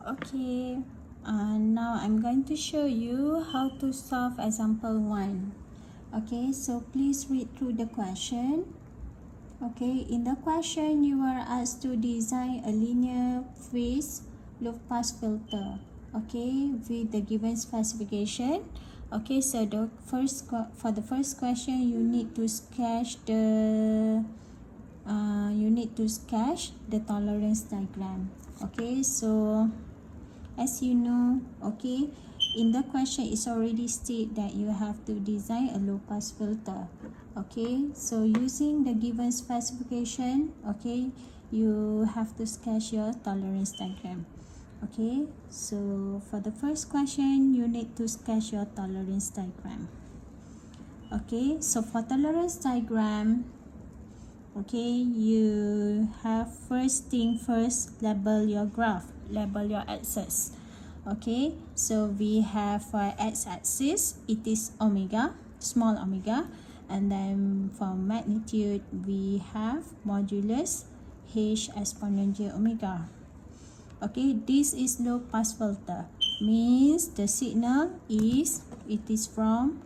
Okay, now I'm going to show you how to solve example 1. Okay, so please read through the question. Okay, in the question you are asked to design a linear phase low pass filter, okay, with the given specification. Okay, so for the first question you need to sketch the tolerance diagram. Okay, so as you know, okay, in the question it's already stated that you have to design a low pass filter. Okay, so using the given specification, okay, you have to sketch your tolerance diagram. Okay, so for the first question you need to sketch your tolerance diagram. Okay, so for tolerance diagram, okay, you have first thing first, label your graph, label your axis. Okay, so we have for x-axis it is omega, small omega, and then for magnitude we have modulus h exponent j omega. Okay, this is low pass filter, means the signal is from,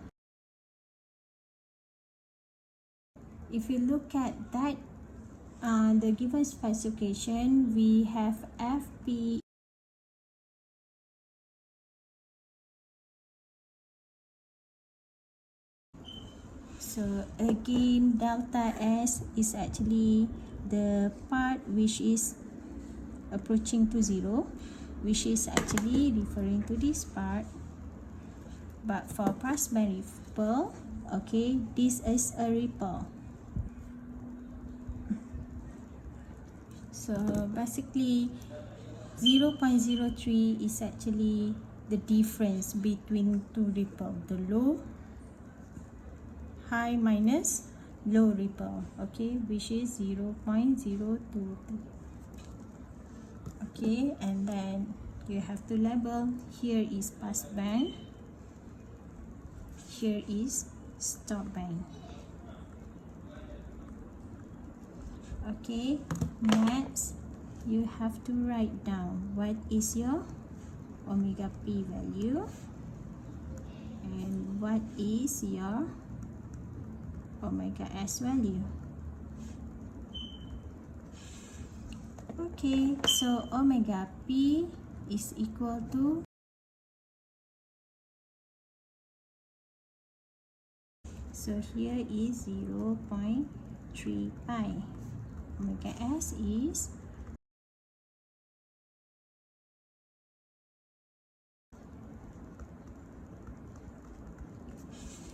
if you look at that the given specification, we have fp so again delta s is actually the part which is approaching to 0, which is actually referring to this part. But for passband ripple, okay, this is a ripple. So basically 0.03 is actually the difference between two ripple, the low high minus low ripple, okay, which is 0.023. Okay, and then you have to label, here is pass band, here is stop band. Okay, next you have to write down what is your omega p value and what is your omega s value. Okay, so omega p is equal to, so here is 0.3 pi. Omega s is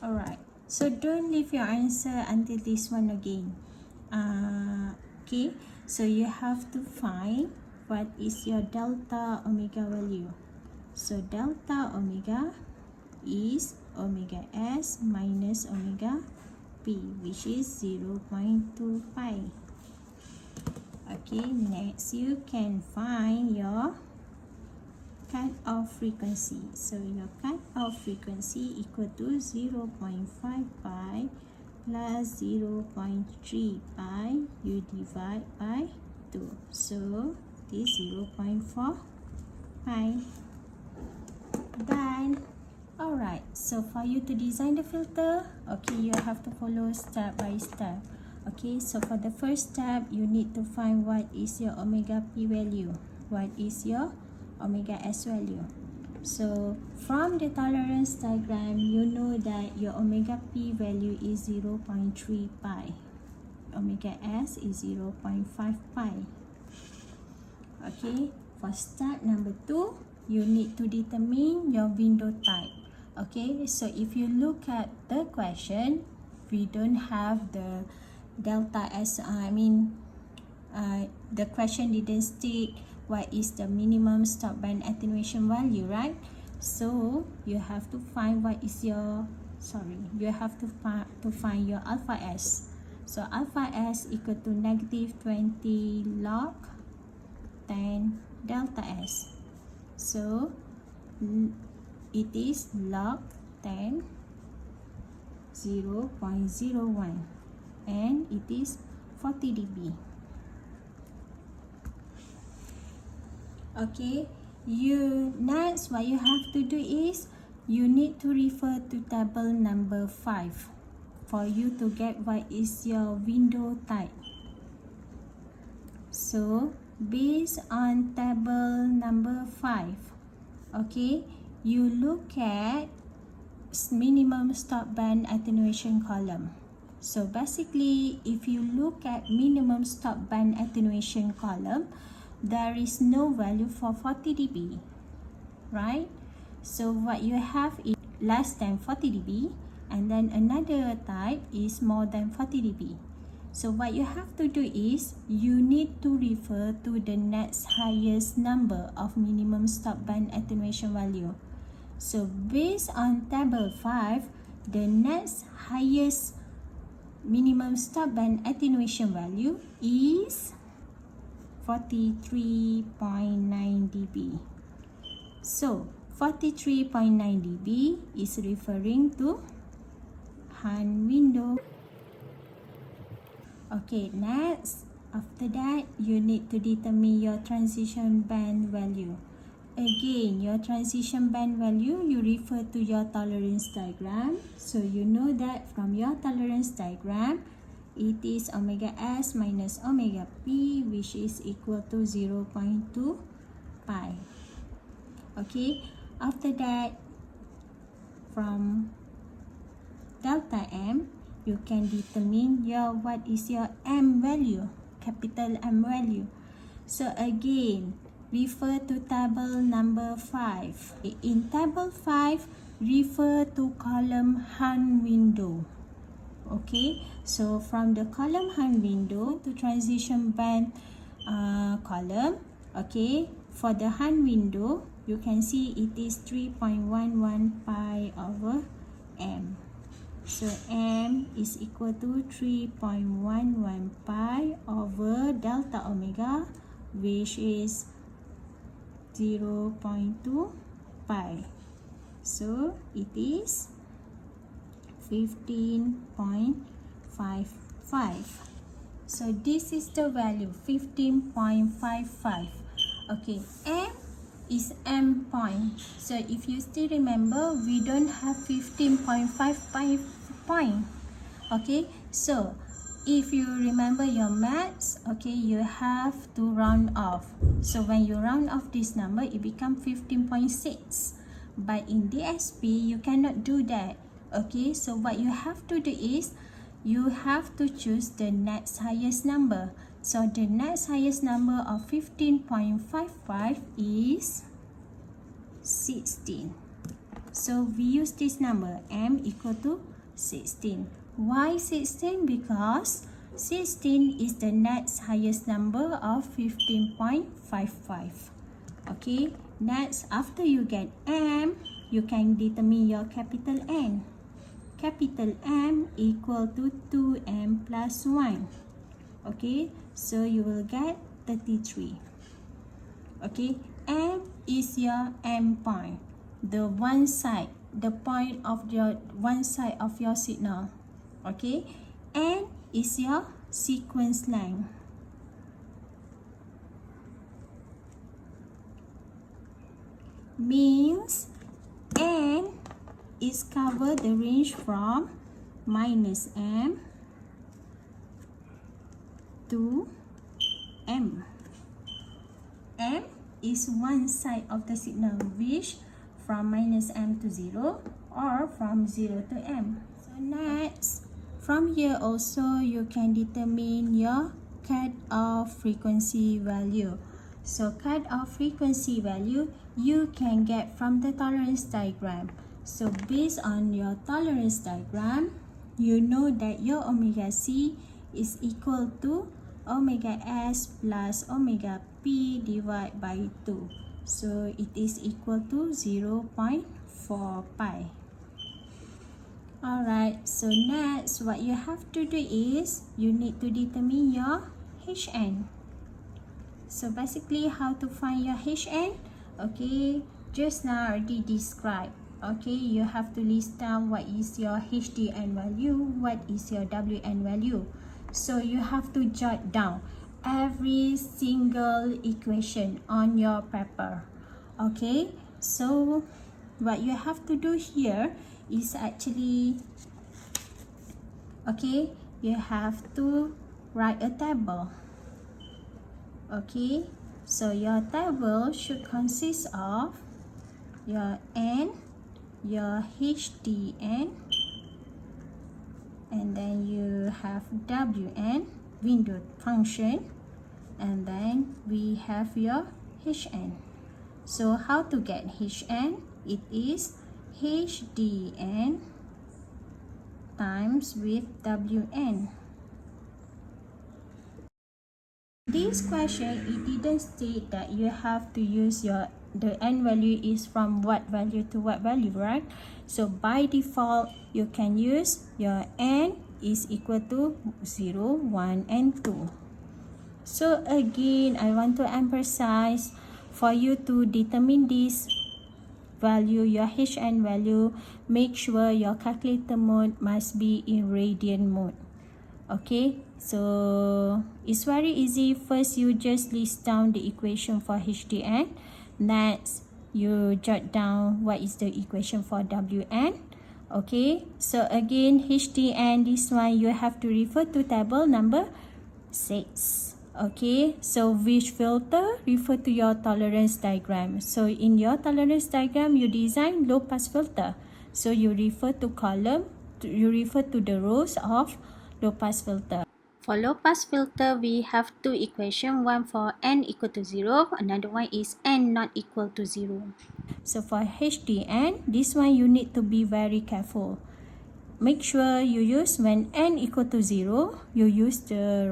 alright. So don't leave your answer until this one again. Okay, so you have to find what is your delta omega value. So delta omega is omega s minus omega p, which is 0.2 pi. Okay, next you can find your cut-off frequency. So your cut-off frequency equal to 0.5 pi plus 0.3 pi, you divide by 2. So this 0.4 pi. Done. Alright, so for you to design the filter, okay, you have to follow step by step. Okay, so for the first step, you need to find what is your omega p value, what is your omega s value. So from the tolerance diagram, you know that your omega p value is 0.3 pi, omega s is 0.5 pi. Okay, for step number 2, you need to determine your window type. Okay, so if you look at the question, we don't have the delta s, the question didn't state what is the minimum stop band attenuation value, right? So you have to find what is your, you have to find your alpha s. So alpha s equal to negative 20 log 10 delta s. So it is log 10 0.01 and it is 40 dB. Okay, Next, what you have to do is you need to refer to table number 5 for you to get what is your window type. So based on table number 5, okay, you look at minimum stop band attenuation column. So basically, if you look at minimum stop band attenuation column, there is no value for 40 dB, right? So what you have is less than 40 dB, and then another type is more than 40 dB. So what you have to do is you need to refer to the next highest number of minimum stop band attenuation value. So based on table 5, the next highest minimum stop band attenuation value is 43.9 dB. So 43.9 dB is referring to hand window. Okay, next, after that, you need to determine your transition band value. Again, your transition band value, you refer to your tolerance diagram. So you know that from your tolerance diagram, it is omega S minus omega P, which is equal to 0.2 pi. Okay, after that, from delta M, you can determine what is your M value, capital M value. So again, refer to table number 5. In table 5, refer to column hand window. Okay, so from the column hand window to transition band column, okay, for the hand window, you can see it is 3.11 pi over M. So M is equal to 3.11 pi over delta omega, which is 0.2 pi. So it is 15.55. So this is the value, 15.55. Okay, M is M point. So if you still remember, we don't have 15.55 point. Okay, so if you remember your maths, okay, you have to round off. So when you round off this number, it becomes 15.6. But in DSP, you cannot do that. Okay, so what you have to do is you have to choose the next highest number. So the next highest number of 15.55 is 16. So we use this number, M equal to 16. Why 16? Because 16 is the next highest number of 15.55. Okay, next, after you get M, you can determine your capital N. Capital M equal to 2M plus 1. Okay, so you will get 33. Okay, M is your M point, the one side, the point of your one side of your signal. Okay, N is your sequence length. Means N is cover the range from minus M to M. M is one side of the signal, which from minus M to 0 or from 0 to M. So next, from here also you can determine your cut-off frequency value. So cut-off frequency value you can get from the tolerance diagram. So based on your tolerance diagram, you know that your omega C is equal to omega S plus omega P divided by 2. So it is equal to 0.4 pi. Alright, so next what you have to do is you need to determine your Hn. So basically, how to find your Hn? Okay, just now already described. Okay, you have to list down what is your HDN value, what is your WN value. So you have to jot down every single equation on your paper. Okay, so what you have to do here is actually, okay, you have to write a table. Okay, so your table should consist of your N, your HDN, and then you have WN, window function, and then we have your HN. So how to get HN? It is HDN times with WN. This question, it didn't state that you have to use the N value is from what value to what value, right? So by default, you can use your N is equal to 0, 1, and 2. So again, I want to emphasize, for you to determine this value, your HN value, make sure your calculator mode must be in radian mode. Okay, so it's very easy. First, you just list down the equation for HDN. Next, you jot down what is the equation for WN. Okay, so again, HDN, this one you have to refer to table number 6. Okay, so which filter? Refer to your tolerance diagram. So in your tolerance diagram, you design low pass filter. So you refer to column, you refer to the rows of low pass filter. For low pass filter, we have two equations. One for n equal to 0, another one is n not equal to 0. So for HDN, this one you need to be very careful. Make sure you use, when n equal to 0, you use the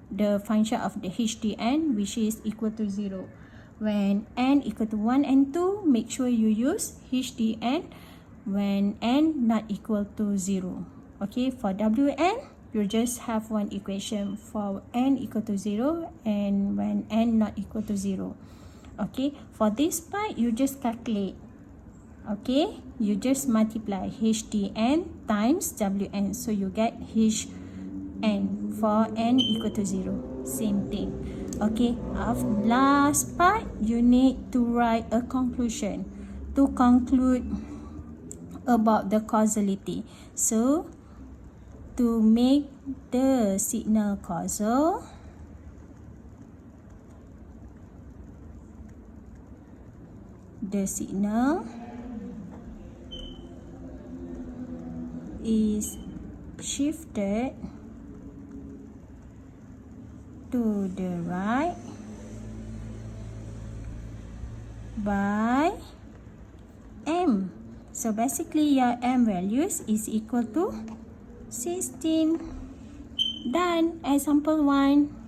the function of the HDN, which is equal to 0. When n equal to 1 and 2, make sure you use HDN when n not equal to 0. Okay, for WN, you just have one equation for n equal to 0 and when n not equal to 0. Okay, for this part, you just calculate. Okay, you just multiply HDN times WN, so you get HN for n equal to 0. Same thing. Okay, last part, you need to write a conclusion to conclude about the causality. So to make the signal causal, the signal is shifted to the right by M. So basically your M values is equal to 16. Done. Example 1.